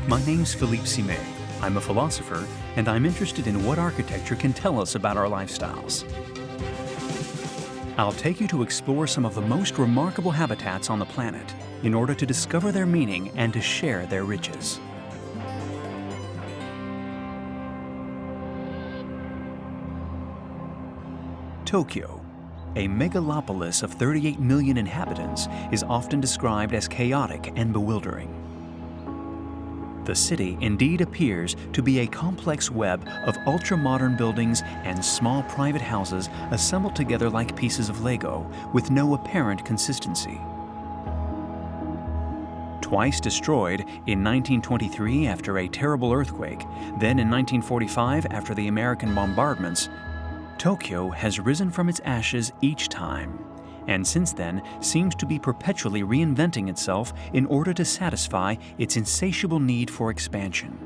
My name's Philippe Simet. I'm a philosopher, and I'm interested in what architecture can tell us about our lifestyles. I'll take you to explore some of the most remarkable habitats on the planet in order to discover their meaning and to share their riches. Tokyo, a megalopolis of 38 million inhabitants, is often described as chaotic and bewildering. The city indeed appears to be a complex web of ultra-modern buildings and small private houses assembled together like pieces of Lego with no apparent consistency. Twice destroyed in 1923 after a terrible earthquake, then in 1945 after the American bombardments, Tokyo has risen from its ashes each time, and since then seems to be perpetually reinventing itself in order to satisfy its insatiable need for expansion.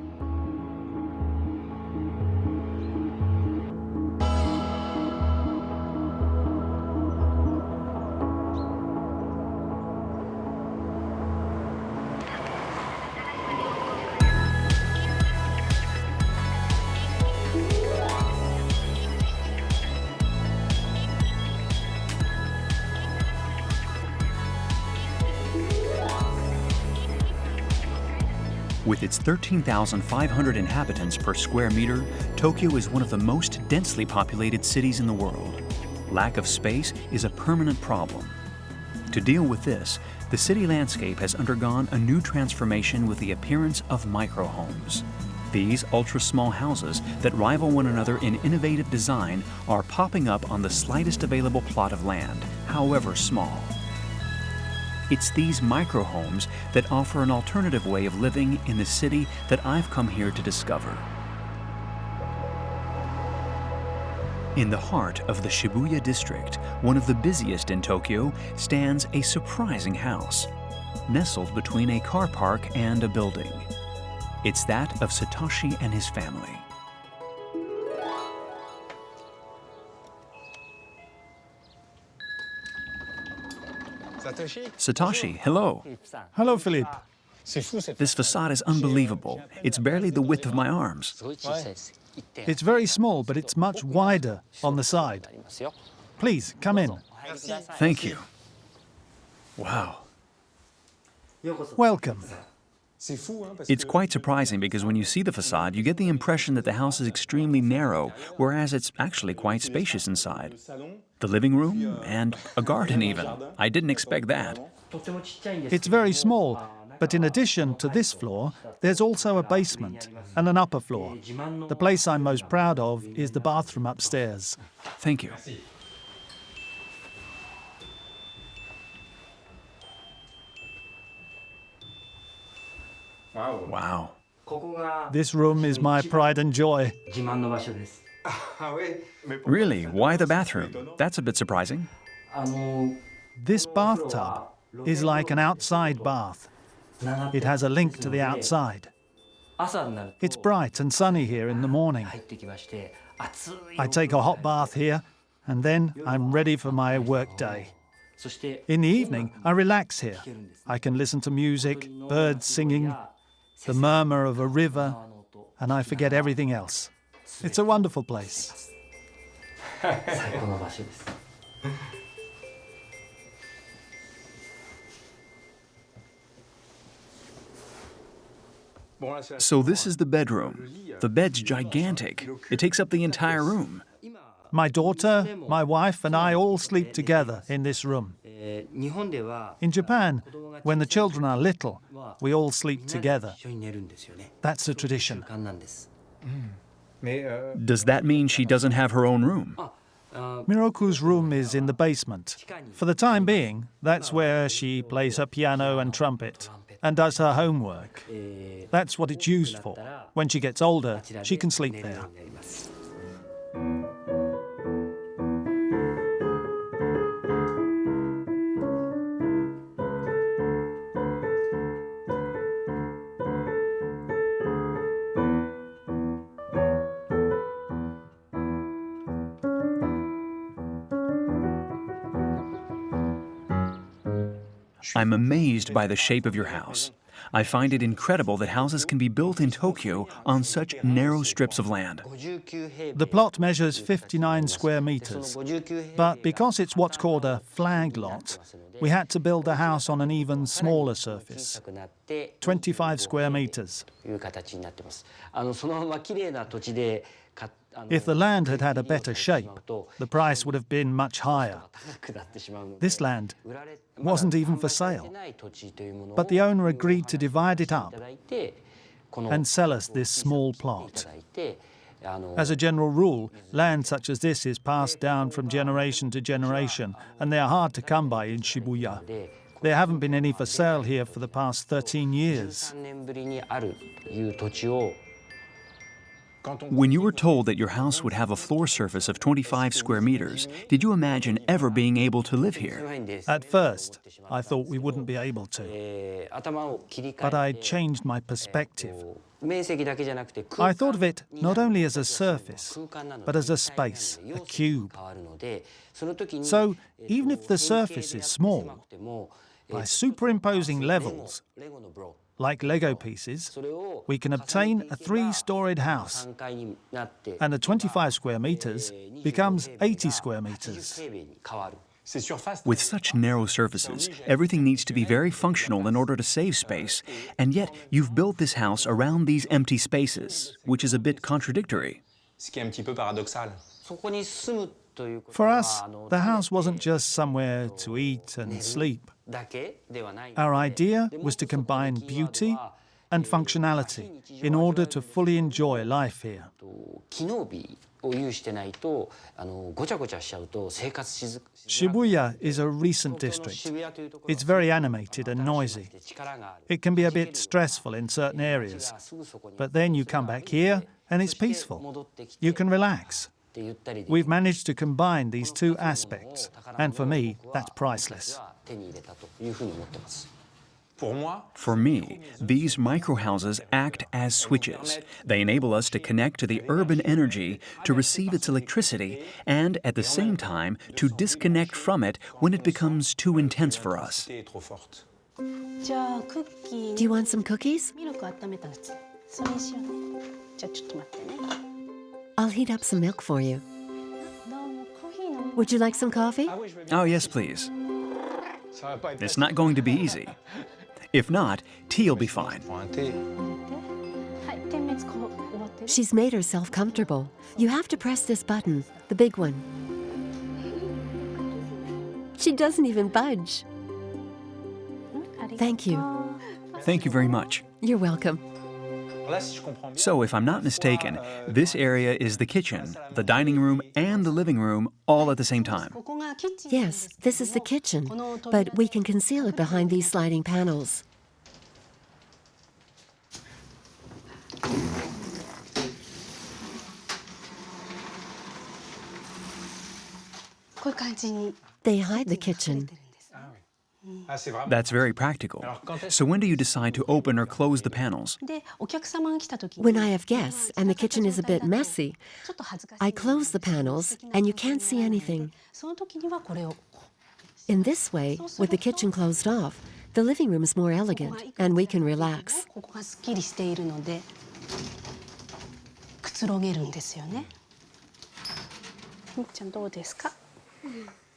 With its 13,500 inhabitants per square meter, Tokyo is one of the most densely populated cities in the world. Lack of space is a permanent problem. To deal with this, the city landscape has undergone a new transformation with the appearance of microhomes. These ultra-small houses that rival one another in innovative design are popping up on the slightest available plot of land, however small. It's these microhomes that offer an alternative way of living in the city that I've come here to discover. In the heart of the Shibuya district, one of the busiest in Tokyo, stands a surprising house, nestled between a car park and a building. It's that of Satoshi and his family. Satoshi, hello. Hello, Philippe. This facade is unbelievable. It's barely the width of my arms. It's very small, but it's much wider on the side. Please, come in. Thank you. Wow. Welcome. It's quite surprising because when you see the facade, you get the impression that the house is extremely narrow, whereas it's actually quite spacious inside. The living room and a garden even. I didn't expect that. It's very small, but in addition to this floor, there's also a basement and an upper floor. The place I'm most proud of is the bathroom upstairs. Thank you. Wow. This room is my pride and joy. Really? Why the bathroom? That's a bit surprising. This bathtub is like an outside bath. It has a link to the outside. It's bright and sunny here in the morning. I take a hot bath here, and then I'm ready for my work day. In the evening, I relax here. I can listen to music, birds singing, the murmur of a river, and I forget everything else. It's a wonderful place. So this is the bedroom. The bed's gigantic. It takes up the entire room. My daughter, my wife, and I all sleep together in this room. In Japan, when the children are little, we all sleep together. That's a tradition. Does that mean she doesn't have her own room? Miroku's room is in the basement. For the time being, that's where she plays her piano and trumpet and does her homework. That's what it's used for. When she gets older, she can sleep there. I'm amazed by the shape of your house. I find it incredible that houses can be built in Tokyo on such narrow strips of land. The plot measures 59 square meters, but because it's what's called a flag lot, we had to build a house on an even smaller surface, 25 square meters. If the land had had a better shape, the price would have been much higher. This land wasn't even for sale, but the owner agreed to divide it up and sell us this small plot. As a general rule, land such as this is passed down from generation to generation, and they are hard to come by in Shibuya. There haven't been any for sale here for the past 13 years. When you were told that your house would have a floor surface of 25 square meters, did you imagine ever being able to live here? At first, I thought we wouldn't be able to, but I changed my perspective. I thought of it not only as a surface, but as a space, a cube. So, even if the surface is small, by superimposing levels, like Lego pieces, we can obtain a 3-storied house, and the 25 square meters becomes 80 square meters. With such narrow surfaces, everything needs to be very functional in order to save space, and yet you've built this house around these empty spaces, which is a bit contradictory. For us, the house wasn't just somewhere to eat and sleep. Our idea was to combine beauty and functionality in order to fully enjoy life here. Shibuya is a recent district. It's very animated and noisy. It can be a bit stressful in certain areas, but then you come back here and it's peaceful. You can relax. We've managed to combine these two aspects, and for me, that's priceless. For me, these microhouses act as switches. They enable us to connect to the urban energy, to receive its electricity, and at the same time, to disconnect from it when it becomes too intense for us. Do you want some cookies? I'll heat up some milk for you. Would you like some coffee? Oh, yes, please. It's not going to be easy. If not, tea'll be fine. She's made herself comfortable. You have to press this button, the big one. She doesn't even budge. Thank you. Thank you very much. You're welcome. So, if I'm not mistaken, this area is the kitchen, the dining room, and the living room all at the same time. Yes, this is the kitchen, but we can conceal it behind these sliding panels. They hide the kitchen. That's very practical. So when do you decide to open or close the panels? When I have guests and the kitchen is a bit messy, I close the panels and you can't see anything. In this way, with the kitchen closed off, the living room is more elegant and we can relax.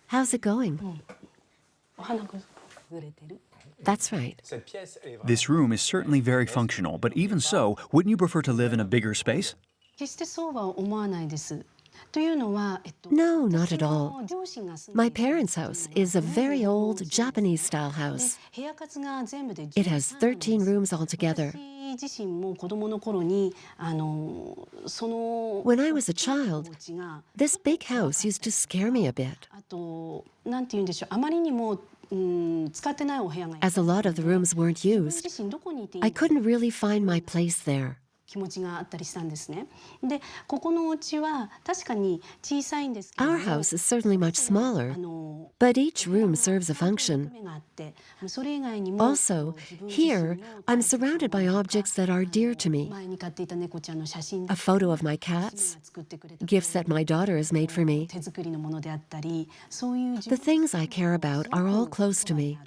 How's it going? That's right. This room is certainly very functional, but even so, wouldn't you prefer to live in a bigger space? No, not at all. My parents' house is a very old Japanese-style house. It has 13 rooms altogether. When I was a child, this big house used to scare me a bit. As a lot of the rooms weren't used, I couldn't really find my place there. Our house is certainly much smaller, but each room serves a function. Also, here, I'm surrounded by objects that are dear to me. A photo of my cats, gifts that my daughter has made for me. The things I care about are all close to me.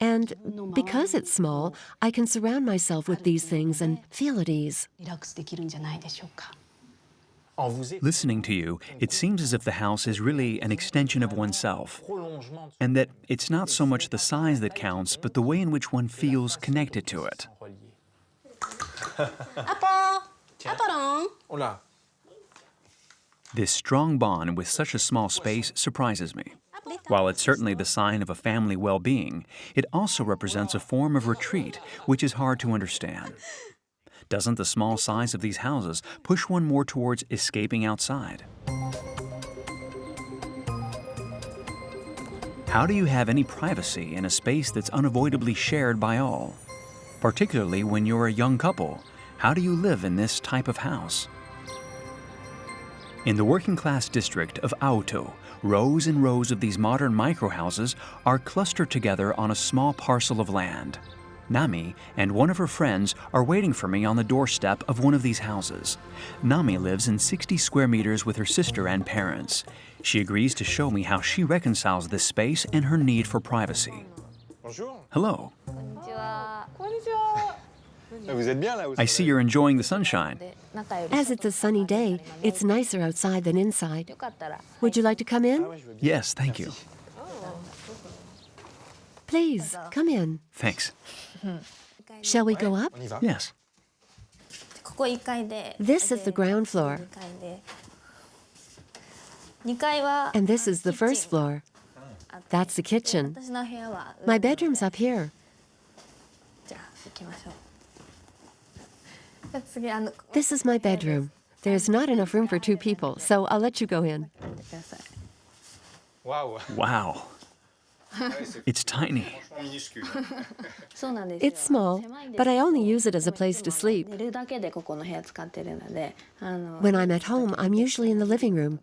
And because it's small, I can surround myself with these things and feel at ease. Listening to you, it seems as if the house is really an extension of oneself, and that it's not so much the size that counts, but the way in which one feels connected to it. This strong bond with such a small space surprises me. While it's certainly the sign of a family well-being, it also represents a form of retreat, which is hard to understand. Doesn't the small size of these houses push one more towards escaping outside? How do you have any privacy in a space that's unavoidably shared by all? Particularly when you're a young couple, how do you live in this type of house? In the working-class district of Auto, rows and rows of these modern microhouses are clustered together on a small parcel of land. Nami and one of her friends are waiting for me on the doorstep of one of these houses. Nami lives in 60 square meters with her sister and parents. She agrees to show me how she reconciles this space and her need for privacy. Hello. I see you're enjoying the sunshine. As it's a sunny day, it's nicer outside than inside. Would you like to come in? Yes, thank you. Please, come in. Thanks. Shall we go up? Yes. This is the ground floor. And this is the first floor. That's the kitchen. My bedroom's up here. This is my bedroom. There's not enough room for 2 people, so I'll let you go in. Wow. It's tiny. It's small, but I only use it as a place to sleep. When I'm at home, I'm usually in the living room,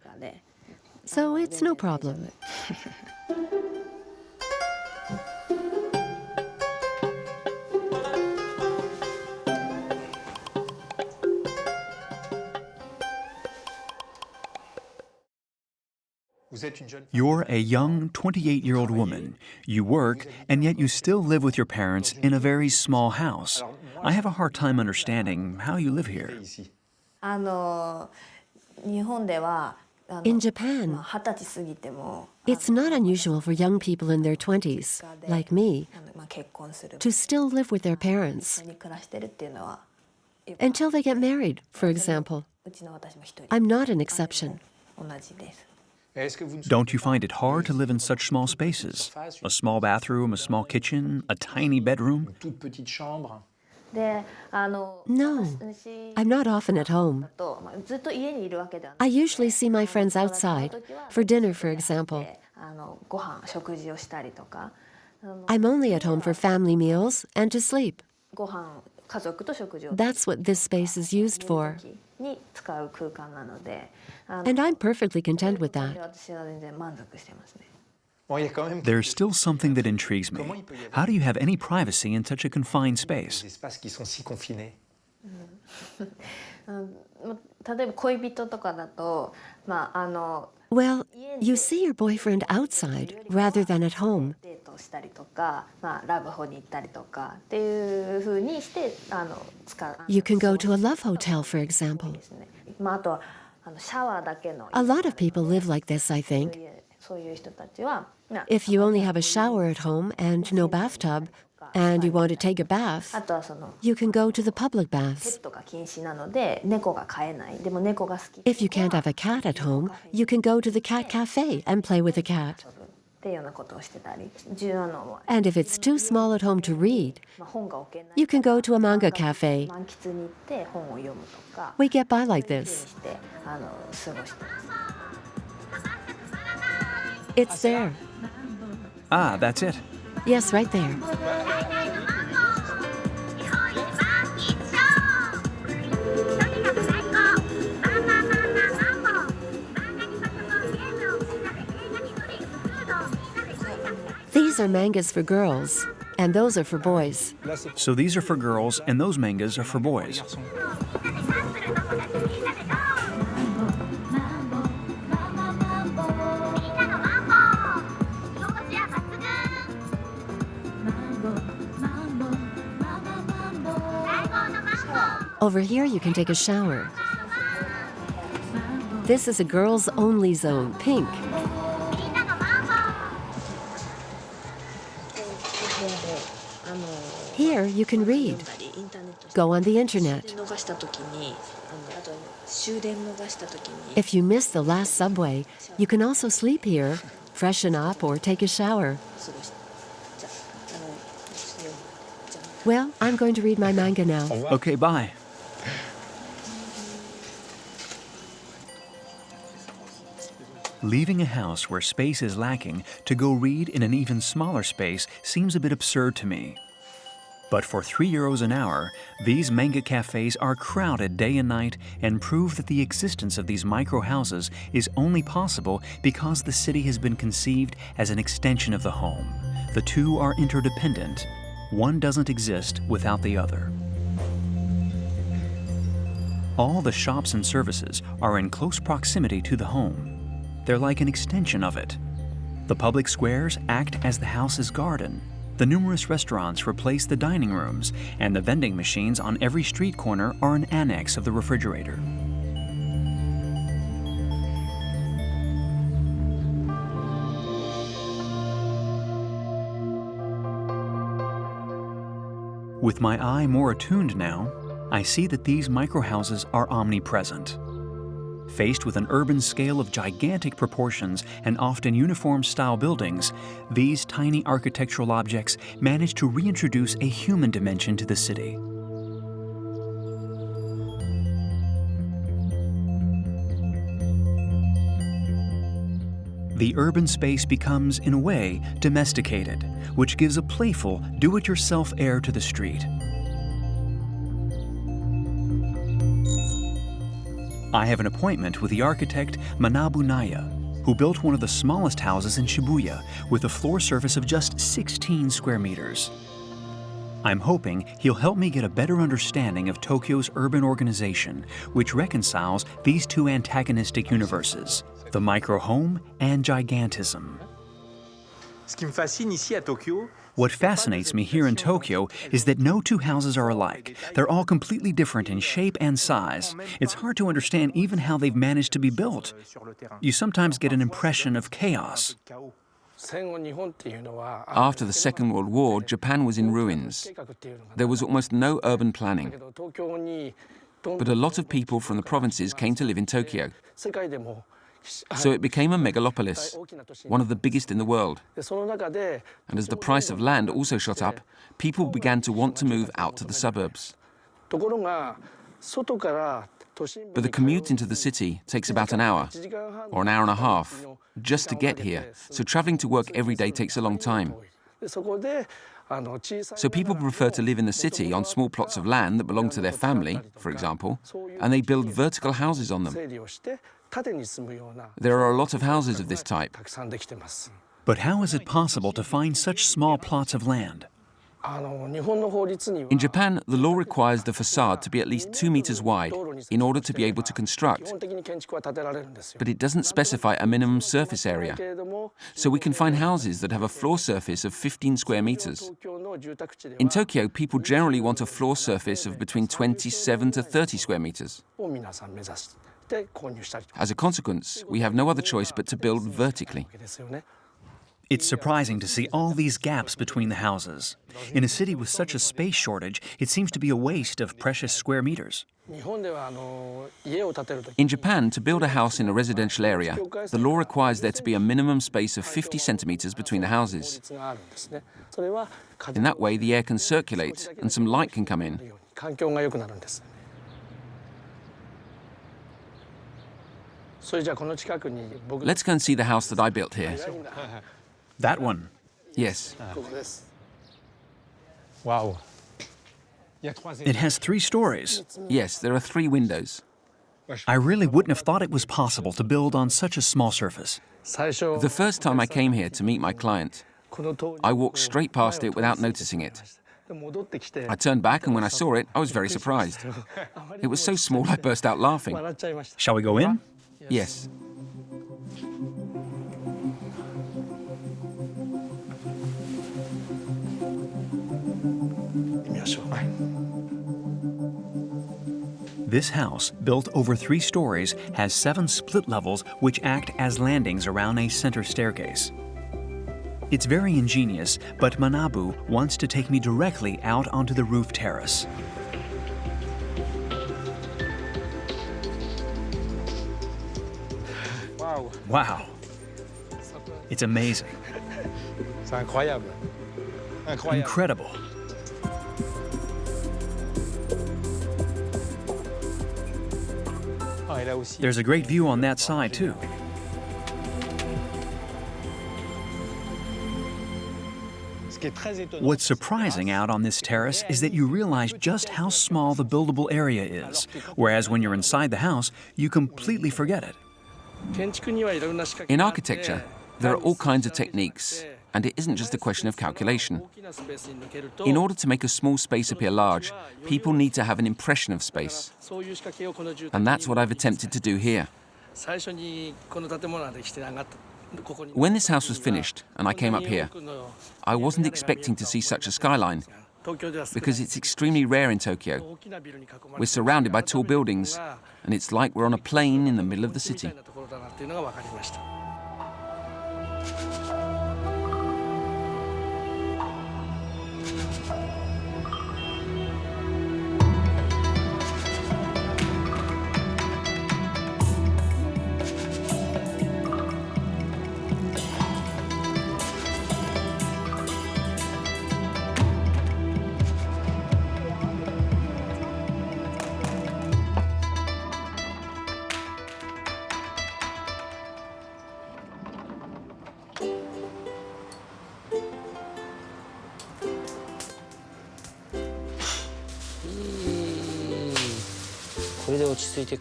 so it's no problem. You're a young 28-year-old woman. You work, and yet you still live with your parents in a very small house. I have a hard time understanding how you live here. In Japan, it's not unusual for young people in their 20s, like me, to still live with their parents until they get married, for example. I'm not an exception. Don't you find it hard to live in such small spaces? A small bathroom, a small kitchen, a tiny bedroom? No, I'm not often at home. I usually see my friends outside, for dinner, for example. I'm only at home for family meals and to sleep. That's what this space is used for. And I'm perfectly content with that. There's still something that intrigues me. How do you have any privacy in such a confined space? Well, you see your boyfriend outside rather than at home. You can go to a love hotel, for example. A lot of people live like this, I think. If you only have a shower at home and no bathtub, and you want to take a bath, you can go to the public baths. If you can't have a cat at home, you can go to the cat cafe and play with a cat. And if it's too small at home to read, you can go to a manga cafe. We get by like this. It's there. Ah, that's it. Yes, right there. These are mangas for girls, and those are for boys. So these are for girls, and those mangas are for boys. Over here, you can take a shower. This is a girls-only zone, pink. Here, you can read. Go on the internet. If you miss the last subway, you can also sleep here, freshen up, or take a shower. Well, I'm going to read my manga now. Okay, bye. Leaving a house where space is lacking to go read in an even smaller space seems a bit absurd to me. But for €3 an hour, these manga cafes are crowded day and night and prove that the existence of these micro-houses is only possible because the city has been conceived as an extension of the home. The two are interdependent. One doesn't exist without the other. All the shops and services are in close proximity to the home. They're like an extension of it. The public squares act as the house's garden. The numerous restaurants replace the dining rooms, and the vending machines on every street corner are an annex of the refrigerator. With my eye more attuned now, I see that these microhouses are omnipresent. Faced with an urban scale of gigantic proportions and often uniform-style buildings, these tiny architectural objects manage to reintroduce a human dimension to the city. The urban space becomes, in a way, domesticated, which gives a playful, do-it-yourself air to the street. I have an appointment with the architect Manabu Naya, who built one of the smallest houses in Shibuya with a floor surface of just 16 square meters. I'm hoping he'll help me get a better understanding of Tokyo's urban organization, which reconciles these two antagonistic universes, the micro-home and gigantism. What fascinates me here in Tokyo is that no two houses are alike. They're all completely different in shape and size. It's hard to understand even how they've managed to be built. You sometimes get an impression of chaos. After the Second World War, Japan was in ruins. There was almost no urban planning. But a lot of people from the provinces came to live in Tokyo. So it became a megalopolis, one of the biggest in the world. And as the price of land also shot up, people began to want to move out to the suburbs. But the commute into the city takes about an hour, or an hour and a half, just to get here. So traveling to work every day takes a long time. So people prefer to live in the city on small plots of land that belong to their family, for example, and they build vertical houses on them. There are a lot of houses of this type. But how is it possible to find such small plots of land? In Japan, the law requires the facade to be at least 2 meters wide in order to be able to construct. But it doesn't specify a minimum surface area. So we can find houses that have a floor surface of 15 square meters. In Tokyo, people generally want a floor surface of between 27 to 30 square meters. As a consequence, we have no other choice but to build vertically. It's surprising to see all these gaps between the houses. In a city with such a space shortage, it seems to be a waste of precious square meters. In Japan, to build a house in a residential area, the law requires there to be a minimum space of 50 centimeters between the houses. In that way, the air can circulate and some light can come in. Let's go and see the house that I built here. That one. Yes. Wow. It has 3 stories. Yes, there are 3 windows. I really wouldn't have thought it was possible to build on such a small surface. The first time I came here to meet my client, I walked straight past it without noticing it. I turned back, and when I saw it, I was very surprised. It was so small I burst out laughing. Shall we go in? Yes. This house, built over 3 stories, has 7 split levels which act as landings around a center staircase. It's very ingenious, but Manabu wants to take me directly out onto the roof terrace. Wow. It's amazing. C'est incroyable. Incredible. Ah, et là aussi. There's a great view on that side, too. Ce qui est très étonnant. What's surprising out on this terrace is that you realize just how small the buildable area is, whereas when you're inside the house, you completely forget it. In architecture, there are all kinds of techniques, and it isn't just a question of calculation. In order to make a small space appear large, people need to have an impression of space. And that's what I've attempted to do here. When this house was finished and I came up here, I wasn't expecting to see such a skyline, because it's extremely rare in Tokyo. We're surrounded by tall buildings, and it's like we're on a plane in the middle of the city.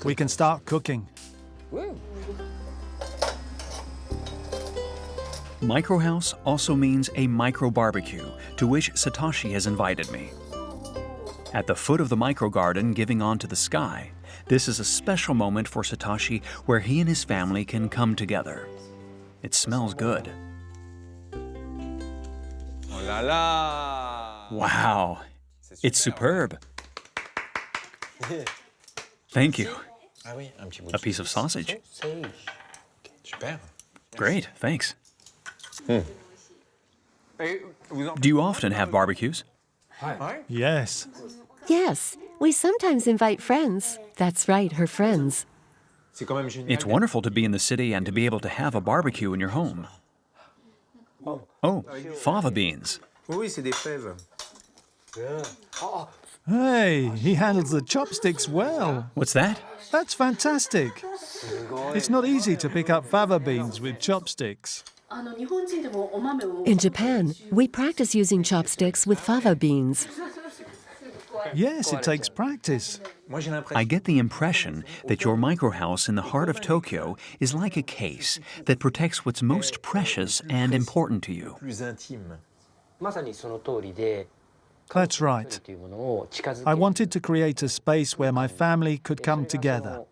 We can start cooking. Micro house also means a micro barbecue, to which Satoshi has invited me. At the foot of the micro garden giving onto the sky, this is a special moment for Satoshi where he and his family can come together. It smells good. Oh là là! Wow, it's superb. Thank you. Ah oui, un petit bout A piece of sausage. Super. Great, thanks. Do you often have barbecues? Yes. Yes, we sometimes invite friends. That's right, her friends. C'est quand même génial. It's wonderful to be in the city and to be able to have a barbecue in your home. Oh, fava beans. Oui, c'est des fèves. Hey, he handles the chopsticks well. What's that? That's fantastic. It's not easy to pick up fava beans with chopsticks. In Japan, we practice using chopsticks with fava beans. Yes, it takes practice. Moi, j'ai l'impression. I get the impression that your microhouse in the heart of Tokyo is like a case that protects what's most precious and important to you. Plus intime. That's right. I wanted to create a space where my family could come together.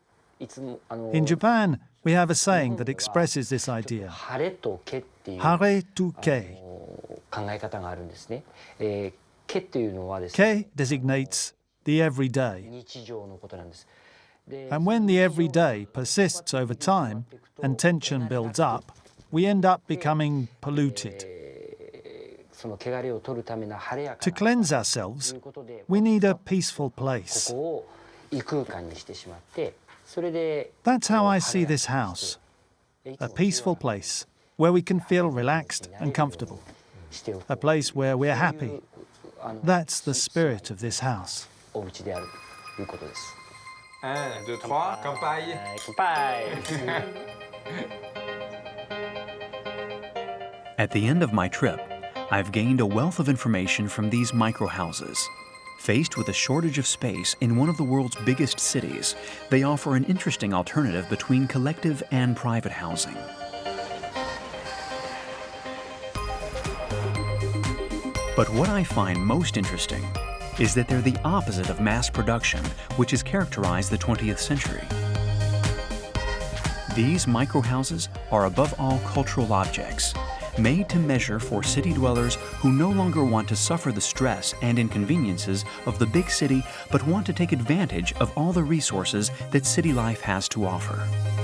In Japan, we have a saying that expresses this idea. Hare to ke. Ke designates the everyday. And when the everyday persists over time and tension builds up, we end up becoming polluted. To cleanse ourselves, we need a peaceful place. That's how I see this house. A peaceful place where we can feel relaxed and comfortable. A place where we're happy. That's the spirit of this house. 1, 2, 3, campagne. At the end of my trip, I've gained a wealth of information from these microhouses. Faced with a shortage of space in one of the world's biggest cities, they offer an interesting alternative between collective and private housing. But what I find most interesting is that they're the opposite of mass production, which has characterized the 20th century. These microhouses are above all cultural objects. made to measure for city dwellers who no longer want to suffer the stress and inconveniences of the big city but want to take advantage of all the resources that city life has to offer.